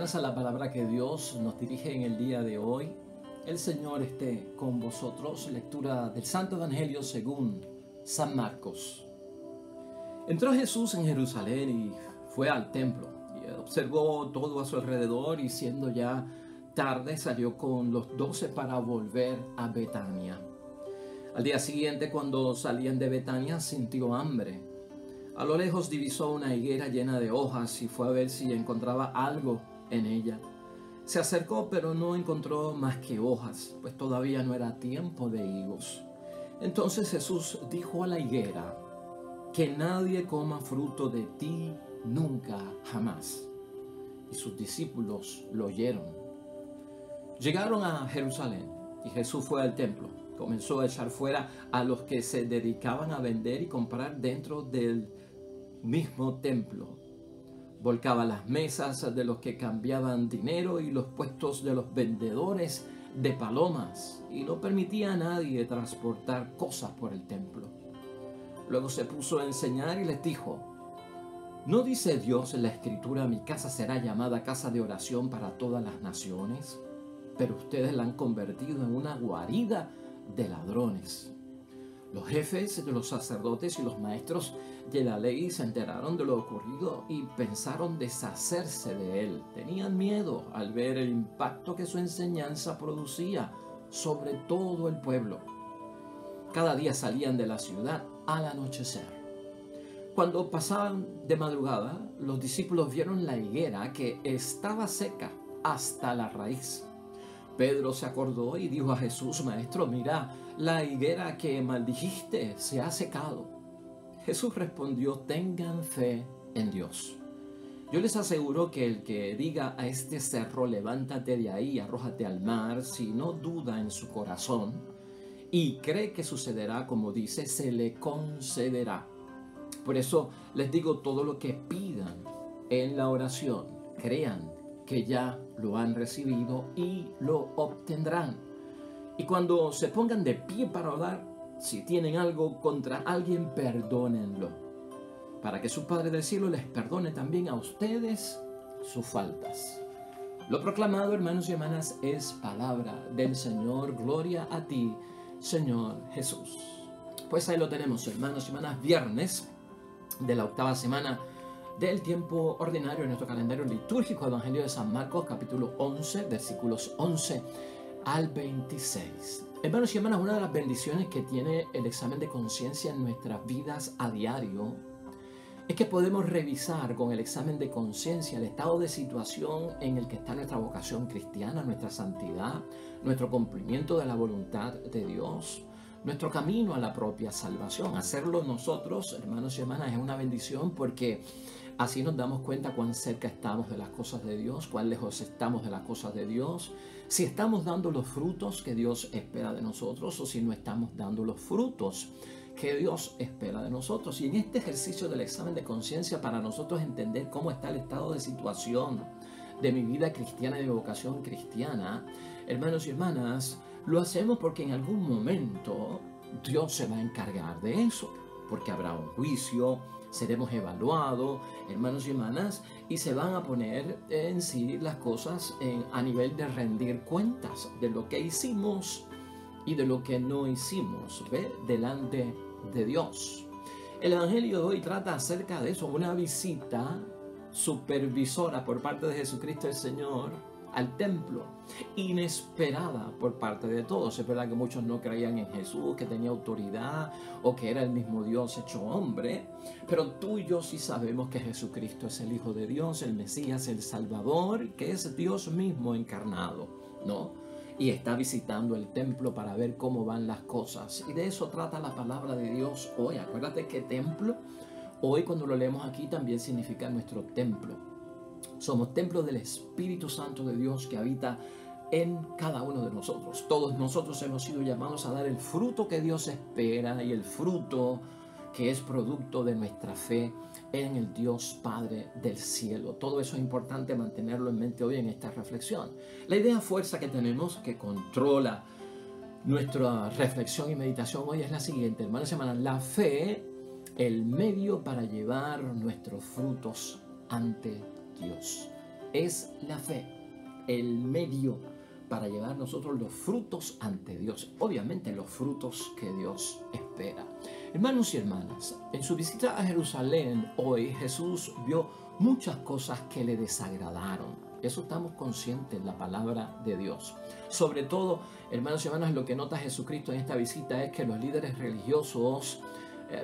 hermanas, a la palabra que Dios nos dirige en el día de hoy. El Señor esté con vosotros. Lectura del Santo Evangelio según San Marcos. Entró Jesús en Jerusalén y fue al templo. Y observó todo a su alrededor y siendo ya tarde salió con los 12 para volver a Betania. Al día siguiente, cuando salían de Betania, sintió hambre. A lo lejos divisó una higuera llena de hojas y fue a ver si encontraba algo en ella. Se acercó, pero no encontró más que hojas, pues todavía no era tiempo de higos. Entonces Jesús dijo a la higuera: que nadie coma fruto de ti nunca jamás. Y sus discípulos lo oyeron. Llegaron a Jerusalén y Jesús fue al templo. Comenzó a echar fuera a los que se dedicaban a vender y comprar dentro del mismo templo. Volcaba las mesas de los que cambiaban dinero y los puestos de los vendedores de palomas, y no permitía a nadie transportar cosas por el templo. Luego se puso a enseñar y les dijo: ¿no dice Dios en la Escritura: mi casa será llamada casa de oración para todas las naciones? Pero ustedes la han convertido en una guarida de ladrones. Los jefes de los sacerdotes y los maestros de la ley se enteraron de lo ocurrido y pensaron deshacerse de él. Tenían miedo al ver el impacto que su enseñanza producía sobre todo el pueblo. Cada día salían de la ciudad al anochecer. Cuando pasaban de madrugada, los discípulos vieron la higuera que estaba seca hasta la raíz. Pedro se acordó y dijo a Jesús: Maestro, mira, la higuera que maldijiste se ha secado. Jesús respondió: tengan fe en Dios. Yo les aseguro que el que diga a este cerro: levántate de ahí, arrójate al mar, si no duda en su corazón y cree que sucederá como dice, se le concederá. Por eso les digo, todo lo que pidan en la oración, crean que ya lo han recibido y lo obtendrán. Y cuando se pongan de pie para orar, si tienen algo contra alguien, perdónenlo, para que su Padre del cielo les perdone también a ustedes sus faltas. Lo proclamado, hermanos y hermanas, es palabra del Señor. Gloria a ti, Señor Jesús. Pues ahí lo tenemos, hermanos y hermanas, viernes de la octava semana del tiempo ordinario en nuestro calendario litúrgico, Evangelio de San Marcos, capítulo 11, versículos 11 al 26. Hermanos y hermanas, una de las bendiciones que tiene el examen de conciencia en nuestras vidas a diario es que podemos revisar con el examen de conciencia el estado de situación en el que está nuestra vocación cristiana, nuestra santidad, nuestro cumplimiento de la voluntad de Dios, nuestro camino a la propia salvación. Hacerlo nosotros, hermanos y hermanas, es una bendición porque así nos damos cuenta cuán cerca estamos de las cosas de Dios, cuán lejos estamos de las cosas de Dios, si estamos dando los frutos que Dios espera de nosotros o si no estamos dando los frutos que Dios espera de nosotros. Y en este ejercicio del examen de conciencia, para nosotros entender cómo está el estado de situación de mi vida cristiana y de mi vocación cristiana, hermanos y hermanas, lo hacemos porque en algún momento Dios se va a encargar de eso, porque habrá un juicio, seremos evaluados, hermanos y hermanas, y se van a poner en sí las cosas a nivel de rendir cuentas de lo que hicimos y de lo que no hicimos, ¿ve? Delante de Dios. El Evangelio de hoy trata acerca de eso, una visita supervisora por parte de Jesucristo el Señor al templo, inesperada por parte de todos. Es verdad que muchos no creían en Jesús, que tenía autoridad o que era el mismo Dios hecho hombre, pero tú y yo sí sabemos que Jesucristo es el Hijo de Dios, el Mesías, el Salvador, que es Dios mismo encarnado, ¿no? Y está visitando el templo para ver cómo van las cosas. Y de eso trata la palabra de Dios hoy. Acuérdate que templo, hoy cuando lo leemos aquí, también significa nuestro templo. Somos templo del Espíritu Santo de Dios que habita en cada uno de nosotros. Todos nosotros hemos sido llamados a dar el fruto que Dios espera y el fruto que es producto de nuestra fe en el Dios Padre del cielo. Todo eso es importante mantenerlo en mente hoy en esta reflexión. La idea fuerza que tenemos, que controla nuestra reflexión y meditación hoy, es la siguiente, hermanos y hermanas: la fe, el medio para llevar nuestros frutos ante Dios. es la fe, el medio para llevar nosotros los frutos ante Dios. Obviamente los frutos que Dios espera. Hermanos y hermanas, en su visita a Jerusalén hoy Jesús vio muchas cosas que le desagradaron. Eso estamos conscientes en la palabra de Dios. Sobre todo, hermanos y hermanas, lo que nota Jesucristo en esta visita es que los líderes religiosos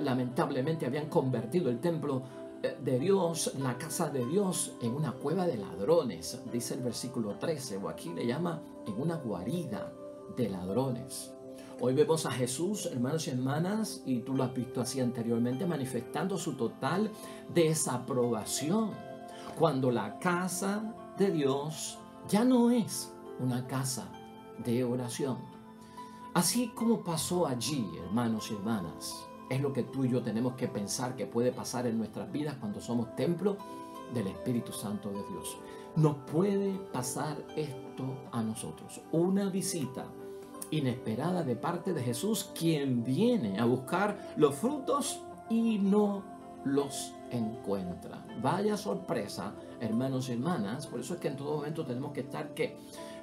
lamentablemente habían convertido el templo de Dios, la casa de Dios, en una cueva de ladrones, dice el versículo 13, o aquí le llama en una guarida de ladrones. Hoy vemos a Jesús, hermanos y hermanas, y tú lo has visto así anteriormente, manifestando su total desaprobación cuando la casa de Dios ya no es una casa de oración. Así como pasó allí, hermanos y hermanas, es lo que tú y yo tenemos que pensar que puede pasar en nuestras vidas cuando somos templo del Espíritu Santo de Dios. Nos puede pasar esto a nosotros. Una visita inesperada de parte de Jesús, quien viene a buscar los frutos y no los encuentra. Vaya sorpresa, hermanos y hermanas. Por eso es que en todo momento tenemos que estar ¿qué?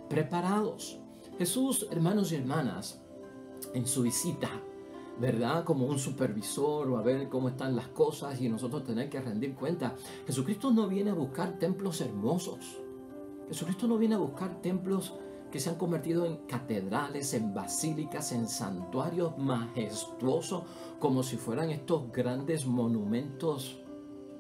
Preparados. Jesús, hermanos y hermanas, en su visita, ¿verdad? Como un supervisor o a ver cómo están las cosas y nosotros tener que rendir cuenta. Jesucristo no viene a buscar templos hermosos. Jesucristo no viene a buscar templos que se han convertido en catedrales, en basílicas, en santuarios majestuosos, como si fueran estos grandes monumentos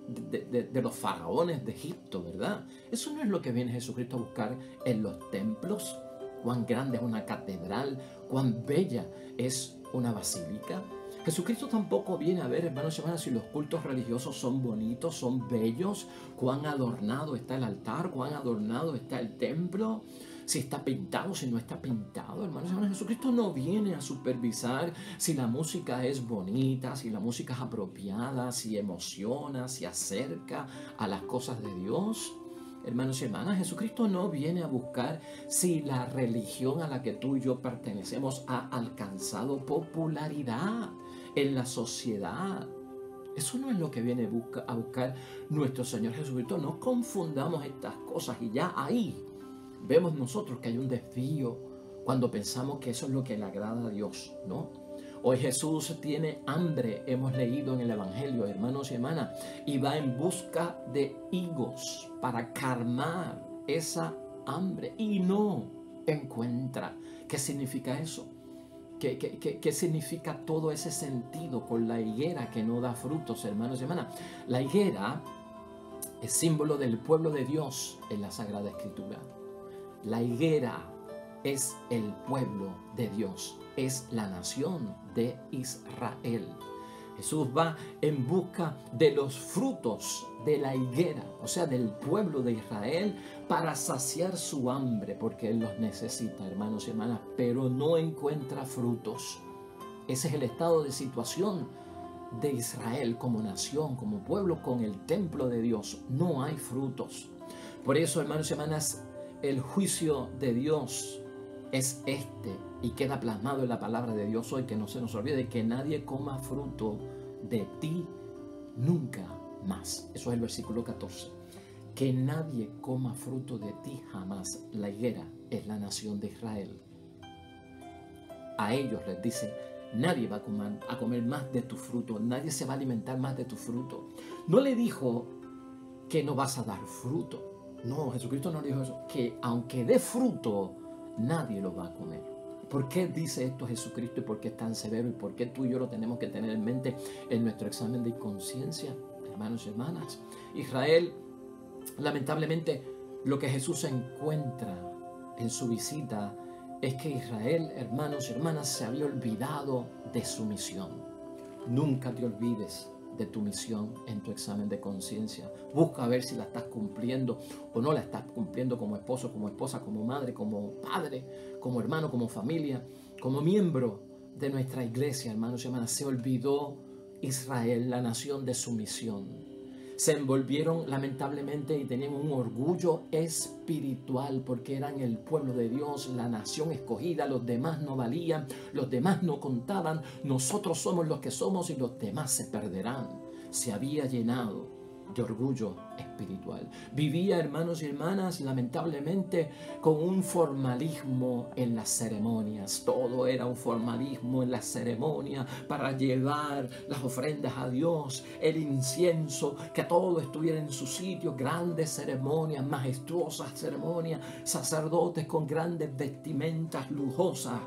de los faraones de Egipto, ¿verdad? Eso no es lo que viene Jesucristo a buscar en los templos. Cuán grande es una catedral, cuán bella es una basílica. Jesucristo tampoco viene a ver, hermanos y hermanas, si los cultos religiosos son bonitos, son bellos, cuán adornado está el altar, cuán adornado está el templo, si está pintado, si no está pintado. Hermanos y hermanas, Jesucristo no viene a supervisar si la música es bonita, si la música es apropiada, si emociona, si acerca a las cosas de Dios. Hermanos y hermanas, Jesucristo no viene a buscar si la religión a la que tú y yo pertenecemos ha alcanzado popularidad en la sociedad. Eso no es lo que viene a buscar nuestro Señor Jesucristo. No confundamos estas cosas y ya ahí vemos nosotros que hay un desvío cuando pensamos que eso es lo que le agrada a Dios, ¿no? Hoy Jesús tiene hambre, hemos leído en el Evangelio, hermanos y hermanas, y va en busca de higos para calmar esa hambre y no encuentra. ¿Qué significa eso? ¿Qué significa todo ese sentido con la higuera que no da frutos, hermanos y hermanas? La higuera es símbolo del pueblo de Dios en la Sagrada Escritura. La higuera es el pueblo de Dios, es la nación de Israel. Jesús va en busca de los frutos de la higuera, o sea, del pueblo de Israel, para saciar su hambre, porque Él los necesita, hermanos y hermanas, pero no encuentra frutos. Ese es el estado de situación de Israel como nación, como pueblo, con el templo de Dios. No hay frutos. Por eso, hermanos y hermanas, el juicio de Dios es este, y queda plasmado en la palabra de Dios hoy, que no se nos olvide, que nadie coma fruto de ti nunca más. Eso es el versículo 14. Que nadie coma fruto de ti jamás. La higuera es la nación de Israel. A ellos les dice, nadie va a comer más de tu fruto, nadie se va a alimentar más de tu fruto. No le dijo que no vas a dar fruto. No, Jesucristo no dijo eso, que aunque dé fruto, nadie lo va a comer. ¿Por qué dice esto Jesucristo y por qué es tan severo y por qué tú y yo lo tenemos que tener en mente en nuestro examen de conciencia, hermanos y hermanas? Israel, lamentablemente, lo que Jesús encuentra en su visita es que Israel, hermanos y hermanas, se había olvidado de su misión. Nunca te olvides de tu misión en tu examen de conciencia. Busca ver si la estás cumpliendo o no la estás cumpliendo como esposo, como esposa, como madre, como padre, como hermano, como familia, como miembro de nuestra iglesia, hermanos y hermanas. Se olvidó Israel, la nación, de su misión. Se envolvieron lamentablemente y tenían un orgullo espiritual porque eran el pueblo de Dios, la nación escogida. Los demás no valían, los demás no contaban. Nosotros somos los que somos y los demás se perderán. Se había llenado de orgullo espiritual. Vivía, hermanos y hermanas, lamentablemente con un formalismo en las ceremonias. Todo era un formalismo en las ceremonias para llevar las ofrendas a Dios, el incienso, que todo estuviera en su sitio, grandes ceremonias, majestuosas ceremonias, sacerdotes con grandes vestimentas lujosas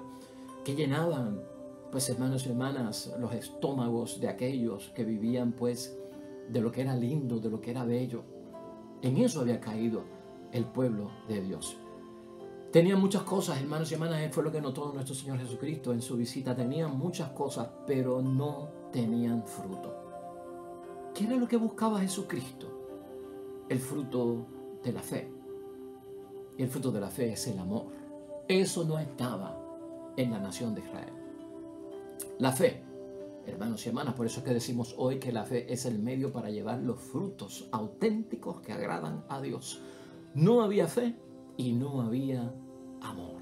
que llenaban, pues, hermanos y hermanas, los estómagos de aquellos que vivían, pues, de lo que era lindo, de lo que era bello. En eso había caído el pueblo de Dios. Tenían muchas cosas, hermanos y hermanas, fue lo que notó nuestro Señor Jesucristo en su visita. Tenían muchas cosas, pero no tenían fruto. ¿Qué era lo que buscaba Jesucristo? El fruto de la fe. Y el fruto de la fe es el amor. Eso no estaba en la nación de Israel. La fe, hermanos y hermanas, por eso es que decimos hoy que la fe es el medio para llevar los frutos auténticos que agradan a Dios. No había fe y no había amor.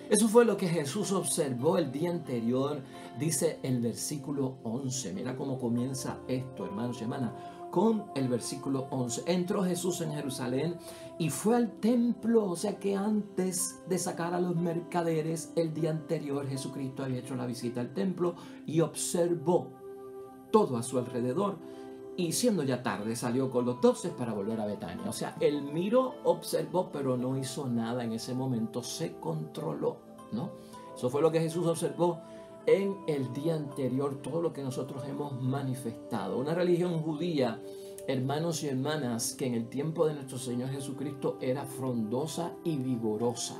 Eso fue lo que Jesús observó el día anterior, dice el versículo 11. Mira cómo comienza esto, hermanos y hermanas, con el versículo 11. Entró Jesús en Jerusalén y fue al templo, o sea que antes de sacar a los mercaderes, el día anterior Jesucristo había hecho la visita al templo y observó todo a su alrededor. Y siendo ya tarde, salió con los 12 para volver a Betania. O sea, él miró, observó, pero no hizo nada en ese momento. Se controló, ¿no? Eso fue lo que Jesús observó en el día anterior, todo lo que nosotros hemos manifestado. Una religión judía, hermanos y hermanas, que en el tiempo de nuestro Señor Jesucristo era frondosa y vigorosa.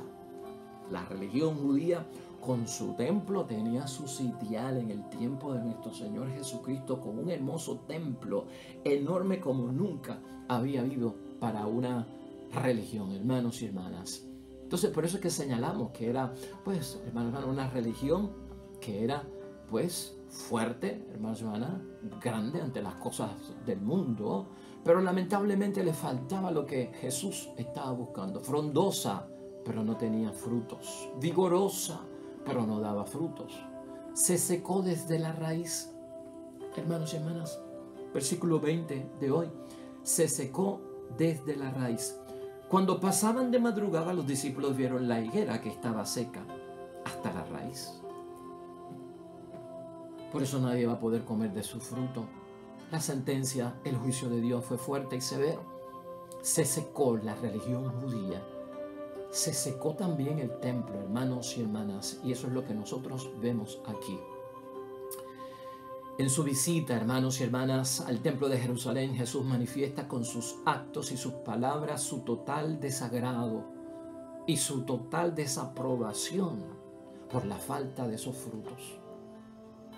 La religión judía con su templo tenía su sitial en el tiempo de nuestro Señor Jesucristo, con un hermoso templo enorme como nunca había habido para una religión, hermanos y hermanas. Entonces, por eso es que señalamos que era, pues, hermanos, una religión que era, pues, fuerte, hermanos y hermanas, grande ante las cosas del mundo, pero lamentablemente le faltaba lo que Jesús estaba buscando: frondosa, pero no tenía frutos; vigorosa, pero no daba frutos. Se secó desde la raíz. Hermanos y hermanas, versículo 20 de hoy. Se secó desde la raíz. Cuando pasaban de madrugada, los discípulos vieron la higuera que estaba seca hasta la raíz. Por eso nadie va a poder comer de su fruto. La sentencia, el juicio de Dios fue fuerte y severo. Se secó la religión judía. Se secó también el templo, hermanos y hermanas, y eso es lo que nosotros vemos aquí. En su visita, hermanos y hermanas, al templo de Jerusalén, Jesús manifiesta con sus actos y sus palabras su total desagrado y su total desaprobación por la falta de esos frutos.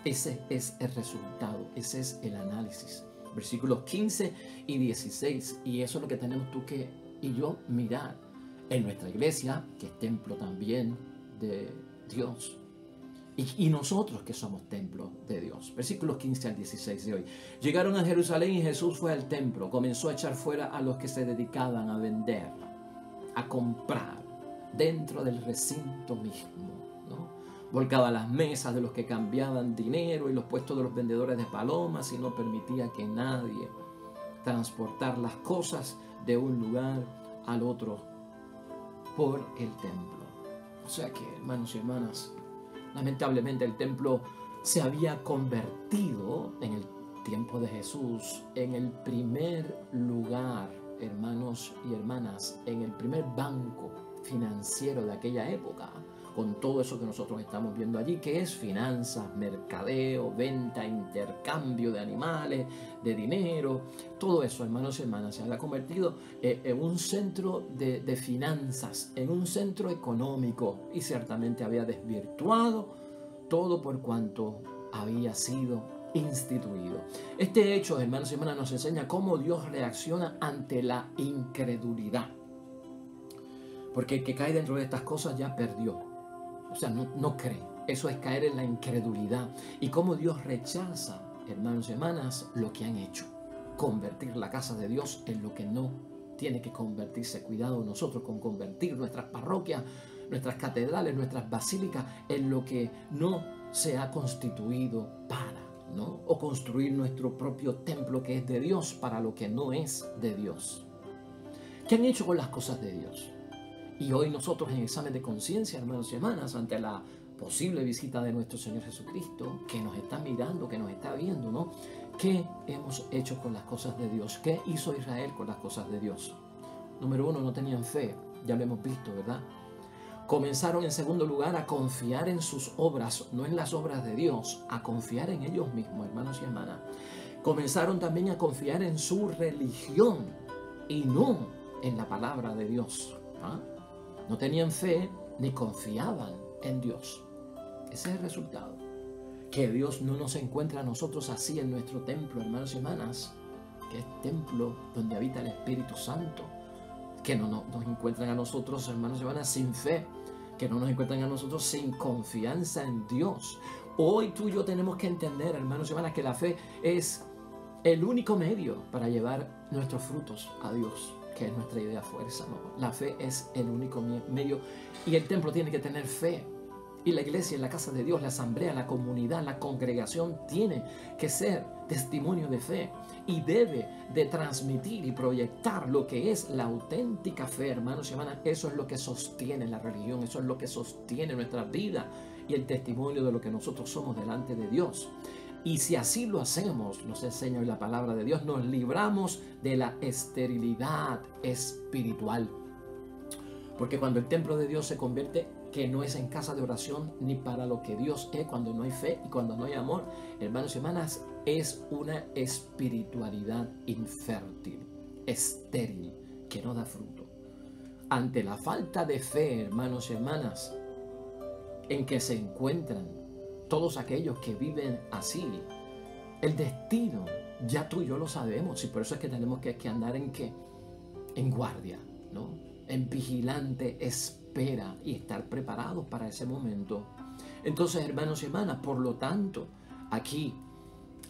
Ese es el resultado, ese es el análisis. Versículos 15 y 16, y eso es lo que tenemos tú y yo mirar en nuestra iglesia, que es templo también de Dios, y nosotros que somos templo de Dios. Versículos 15 al 16 de hoy. Llegaron a Jerusalén y Jesús fue al templo. Comenzó a echar fuera a los que se dedicaban a vender, a comprar dentro del recinto mismo, ¿no? Volcaba las mesas de los que cambiaban dinero y los puestos de los vendedores de palomas, y no permitía que nadie transportar las cosas de un lugar al otro por el templo. O sea que, hermanos y hermanas, lamentablemente el templo se había convertido en el tiempo de Jesús en el primer lugar, hermanos y hermanas, en el primer banco financiero de aquella época, con todo eso que nosotros estamos viendo allí, que es finanzas, mercadeo, venta, intercambio de animales, de dinero. Todo eso, hermanos y hermanas, se había convertido en un centro de finanzas, en un centro económico, y ciertamente había desvirtuado todo por cuanto había sido instituido. Este hecho, hermanos y hermanas, nos enseña cómo Dios reacciona ante la incredulidad. Porque el que cae dentro de estas cosas ya perdió. O sea, no cree. Eso es caer en la incredulidad. Y cómo Dios rechaza, hermanos y hermanas, lo que han hecho. Convertir la casa de Dios en lo que no tiene que convertirse. Cuidado nosotros con convertir nuestras parroquias, nuestras catedrales, nuestras basílicas en lo que no se ha constituido para, ¿no? O construir nuestro propio templo que es de Dios para lo que no es de Dios. ¿Qué han hecho con las cosas de Dios? Y hoy nosotros en examen de conciencia, hermanos y hermanas, ante la posible visita de nuestro Señor Jesucristo, que nos está mirando, que nos está viendo, ¿no? ¿Qué hemos hecho con las cosas de Dios? ¿Qué hizo Israel con las cosas de Dios? Número uno, no tenían fe, ya lo hemos visto, ¿verdad? Comenzaron en segundo lugar a confiar en sus obras, no en las obras de Dios, a confiar en ellos mismos, hermanos y hermanas. Comenzaron también a confiar en su religión y no en la palabra de Dios. No tenían fe ni confiaban en Dios. Ese es el resultado. Que Dios no nos encuentra a nosotros así en nuestro templo, hermanos y hermanas, que es templo donde habita el Espíritu Santo. Que no nos encuentran a nosotros, hermanos y hermanas, sin fe, que no nos encuentran a nosotros sin confianza en Dios. Hoy tú y yo tenemos que entender, hermanos y hermanas, que la fe es el único medio para llevar nuestros frutos a Dios, que es nuestra idea fuerza, ¿no? La fe es el único medio y el templo tiene que tener fe. Y la iglesia, la casa de Dios, la asamblea, la comunidad, la congregación tiene que ser testimonio de fe y debe de transmitir y proyectar lo que es la auténtica fe, hermanos y hermanas. Eso es lo que sostiene la religión, eso es lo que sostiene nuestra vida y el testimonio de lo que nosotros somos delante de Dios. Y si así lo hacemos, nos enseña hoy la palabra de Dios, nos libramos de la esterilidad espiritual. Porque cuando el templo de Dios se convierte, que no es en casa de oración ni para lo que Dios es, cuando no hay fe y cuando no hay amor, hermanos y hermanas, es una espiritualidad infértil, estéril, que no da fruto. Ante la falta de fe, hermanos y hermanas, en que se encuentran todos aquellos que viven así, el destino, ya tú y yo lo sabemos, y por eso es que tenemos que andar en ¿qué? En guardia, ¿no? En vigilante espera y estar preparados para ese momento. Entonces, hermanos y hermanas, por lo tanto, aquí,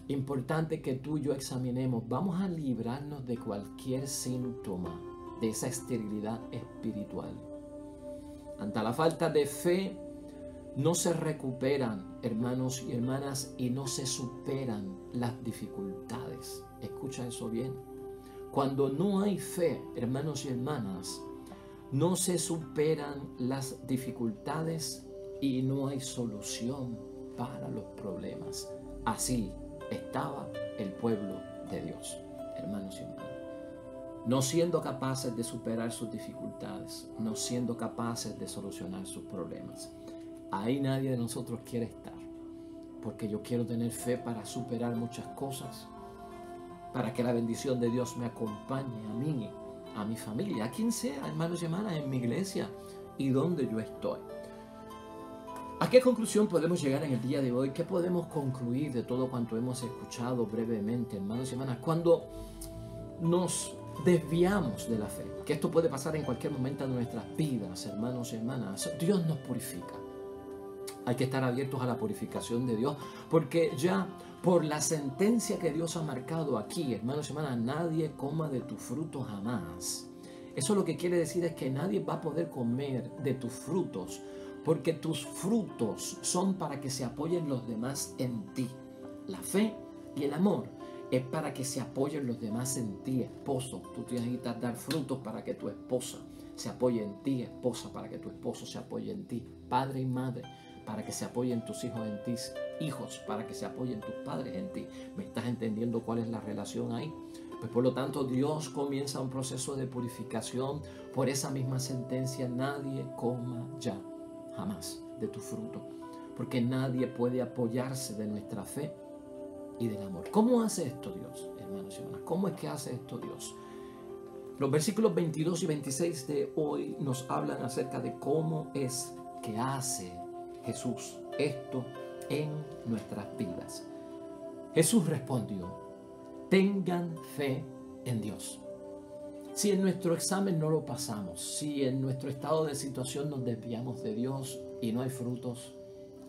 importante que tú y yo examinemos, vamos a librarnos de cualquier síntoma de esa esterilidad espiritual. Ante la falta de fe, no se recuperan, hermanos y hermanas, y no se superan las dificultades. Escucha eso bien. Cuando no hay fe, hermanos y hermanas, no se superan las dificultades y no hay solución para los problemas. Así estaba el pueblo de Dios, hermanos y hermanas. No siendo capaces de superar sus dificultades, no siendo capaces de solucionar sus problemas. Ahí nadie de nosotros quiere estar, porque yo quiero tener fe para superar muchas cosas, para que la bendición de Dios me acompañe a mí, a mi familia, a quien sea, hermanos y hermanas, en mi iglesia y donde yo estoy. ¿A qué conclusión podemos llegar en el día de hoy? ¿Qué podemos concluir de todo cuanto hemos escuchado brevemente, hermanos y hermanas? Cuando nos desviamos de la fe, que esto puede pasar en cualquier momento de nuestras vidas, hermanos y hermanas, Dios nos purifica. Hay que estar abiertos a la purificación de Dios, porque ya por la sentencia que Dios ha marcado aquí, hermanos y hermanas, nadie coma de tu fruto jamás. Eso lo que quiere decir es que nadie va a poder comer de tus frutos, porque tus frutos son para que se apoyen los demás en ti. La fe y el amor es para que se apoyen los demás en ti, esposo. Tú tienes que dar frutos para que tu esposa se apoye en ti, esposa, para que tu esposo se apoye en ti, padre y madre, para que se apoyen tus hijos en ti, hijos, para que se apoyen tus padres en ti. ¿Me estás entendiendo cuál es la relación ahí? Pues por lo tanto Dios comienza un proceso de purificación por esa misma sentencia. Nadie coma ya jamás de tu fruto, porque nadie puede apoyarse de nuestra fe y del amor. ¿Cómo hace esto Dios, hermanos y hermanas? ¿Cómo es que hace esto Dios? Los versículos 22 y 26 de hoy nos hablan acerca de cómo es que hace Jesús esto en nuestras vidas. Jesús respondió: tengan fe en Dios. Si en nuestro examen no lo pasamos, si en nuestro estado de situación nos desviamos de Dios y no hay frutos,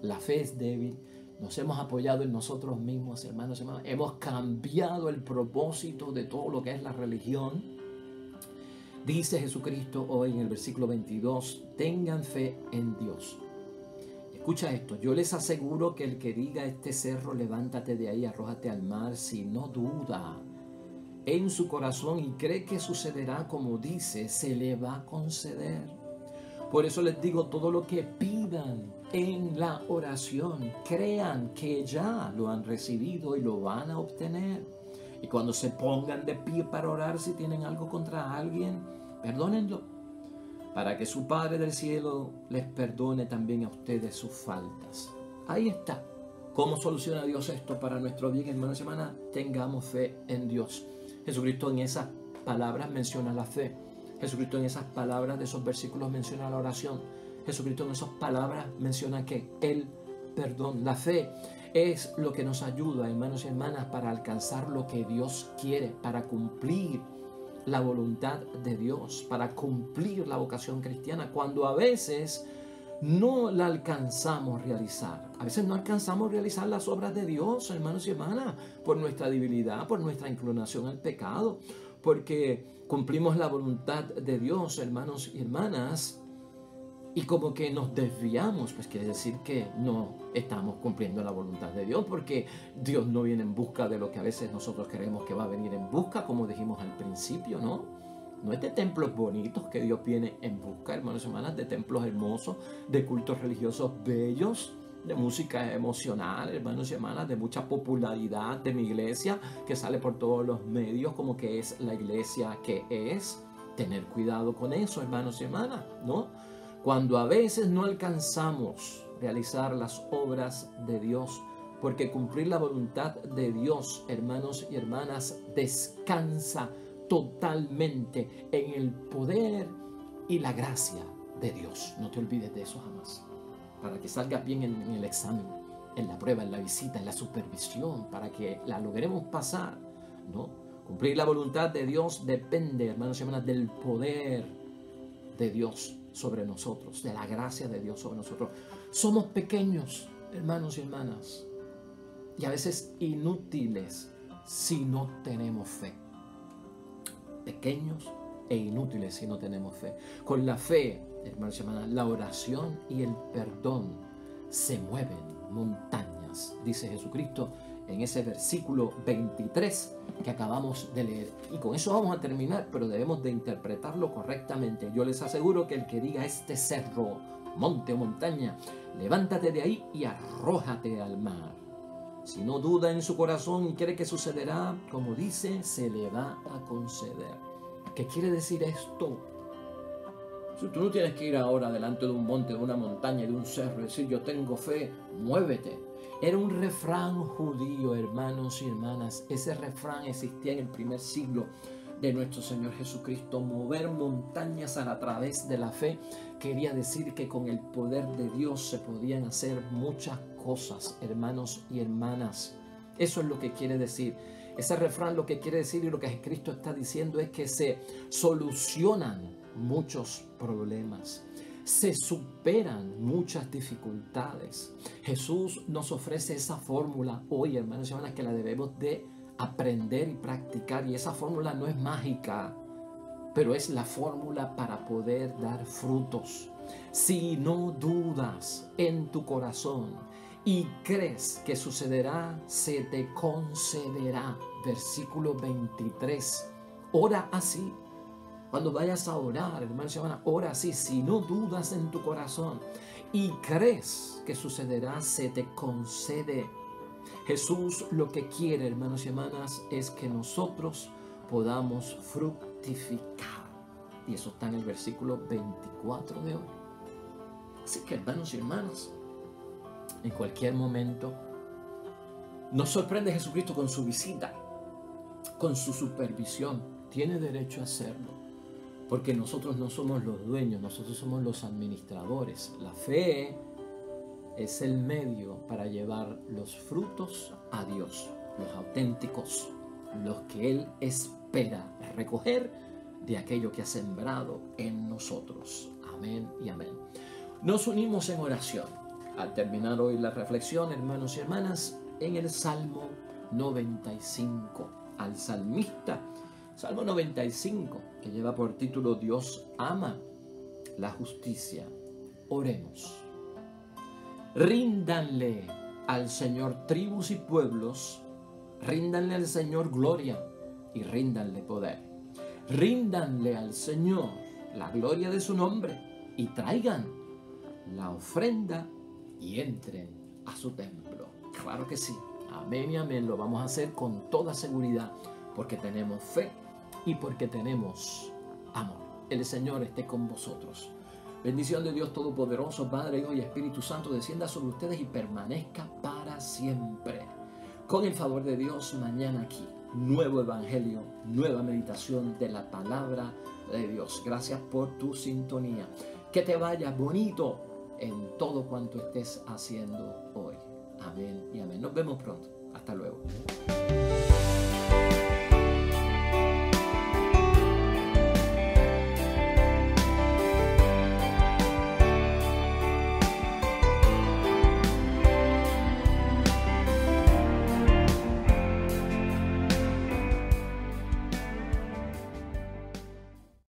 la fe es débil, nos hemos apoyado en nosotros mismos, hermanos y hermanas, hemos cambiado el propósito de todo lo que es la religión. Dice Jesucristo hoy en el versículo 22, tengan fe en Dios. Escucha esto, yo les aseguro que el que diga a este cerro, levántate de ahí, arrójate al mar, si no duda en su corazón y cree que sucederá como dice, se le va a conceder. Por eso les digo, todo lo que pidan en la oración, crean que ya lo han recibido y lo van a obtener. Y cuando se pongan de pie para orar, si tienen algo contra alguien, perdónenlo, para que su Padre del cielo les perdone también a ustedes sus faltas. Ahí está. ¿Cómo soluciona Dios esto para nuestro bien, hermanos y hermanas? Tengamos fe en Dios. Jesucristo en esas palabras menciona la fe. Jesucristo en esas palabras de esos versículos menciona la oración. Jesucristo en esas palabras menciona que el perdón. La fe es lo que nos ayuda, hermanos y hermanas, para alcanzar lo que Dios quiere, para cumplir la voluntad de Dios, para cumplir la vocación cristiana, cuando a veces no la alcanzamos a realizar. A veces no alcanzamos a realizar las obras de Dios, hermanos y hermanas, por nuestra debilidad, por nuestra inclinación al pecado, porque cumplimos la voluntad de Dios, hermanos y hermanas, y como que nos desviamos, pues quiere decir que no estamos cumpliendo la voluntad de Dios, porque Dios no viene en busca de lo que a veces nosotros creemos que va a venir en busca, como dijimos al principio, ¿no? No es de templos bonitos que Dios viene en busca, hermanos y hermanas, de templos hermosos, de cultos religiosos bellos, de música emocional, hermanos y hermanas, de mucha popularidad de mi iglesia, que sale por todos los medios como que es la iglesia que es. Tener cuidado con eso, hermanos y hermanas, ¿no? Cuando a veces no alcanzamos a realizar las obras de Dios, porque cumplir la voluntad de Dios, hermanos y hermanas, descansa totalmente en el poder y la gracia de Dios. No te olvides de eso jamás. Para que salgas bien en el examen, en la prueba, en la visita, en la supervisión, para que la logremos pasar, ¿no? Cumplir la voluntad de Dios depende, hermanos y hermanas, del poder de Dios sobre nosotros, de la gracia de Dios sobre nosotros. Somos pequeños, hermanos y hermanas, y a veces inútiles si no tenemos fe. Pequeños e inútiles si no tenemos fe. Con la fe, hermanos y hermanas, la oración y el perdón se mueven montañas, dice Jesucristo en ese versículo 23 que acabamos de leer. Y con eso vamos a terminar, pero debemos de interpretarlo correctamente. Yo les aseguro que el que diga este cerro, monte o montaña, levántate de ahí y arrójate al mar. Si no duda en su corazón y cree que sucederá, como dice, se le va a conceder. ¿Qué quiere decir esto? Si tú no tienes que ir ahora delante de un monte, de una montaña, de un cerro y decir yo tengo fe, muévete. Era un refrán judío, hermanos y hermanas. Ese refrán existía en el primer siglo de nuestro Señor Jesucristo. Mover montañas a través de la fe quería decir que con el poder de Dios se podían hacer muchas cosas, hermanos y hermanas. Eso es lo que quiere decir. Ese refrán lo que quiere decir y lo que Cristo está diciendo es que se solucionan muchos problemas. Se superan muchas dificultades. Jesús nos ofrece esa fórmula hoy, hermanos y hermanas, que la debemos de aprender y practicar. Y esa fórmula no es mágica, pero es la fórmula para poder dar frutos. Si no dudas en tu corazón y crees que sucederá, se te concederá. Versículo 23. Ora así. Cuando vayas a orar, hermanos y hermanas, ora así. Si no dudas en tu corazón y crees que sucederá, se te concede. Jesús lo que quiere, hermanos y hermanas, es que nosotros podamos fructificar. Y eso está en el versículo 24 de hoy. Así que, hermanos y hermanas, en cualquier momento nos sorprende Jesucristo con su visita, con su supervisión. Tiene derecho a hacerlo. Porque nosotros no somos los dueños, nosotros somos los administradores. La fe es el medio para llevar los frutos a Dios, los auténticos, los que Él espera recoger de aquello que ha sembrado en nosotros. Amén y amén. Nos unimos en oración. Al terminar hoy la reflexión, hermanos y hermanas, en el Salmo 95, al salmista, Salmo 95, que lleva por título Dios ama la justicia. Oremos. Ríndanle al Señor tribus y pueblos, ríndanle al Señor gloria y ríndanle poder. Ríndanle al Señor la gloria de su nombre y traigan la ofrenda y entren a su templo. Claro que sí, amén y amén, lo vamos a hacer con toda seguridad porque tenemos fe y porque tenemos amor. El Señor esté con vosotros. Bendición de Dios Todopoderoso, Padre, Hijo y Espíritu Santo, descienda sobre ustedes y permanezca para siempre. Con el favor de Dios, mañana aquí, nuevo evangelio, nueva meditación de la palabra de Dios. Gracias por tu sintonía. Que te vaya bonito en todo cuanto estés haciendo hoy. Amén y amén. Nos vemos pronto. Hasta luego.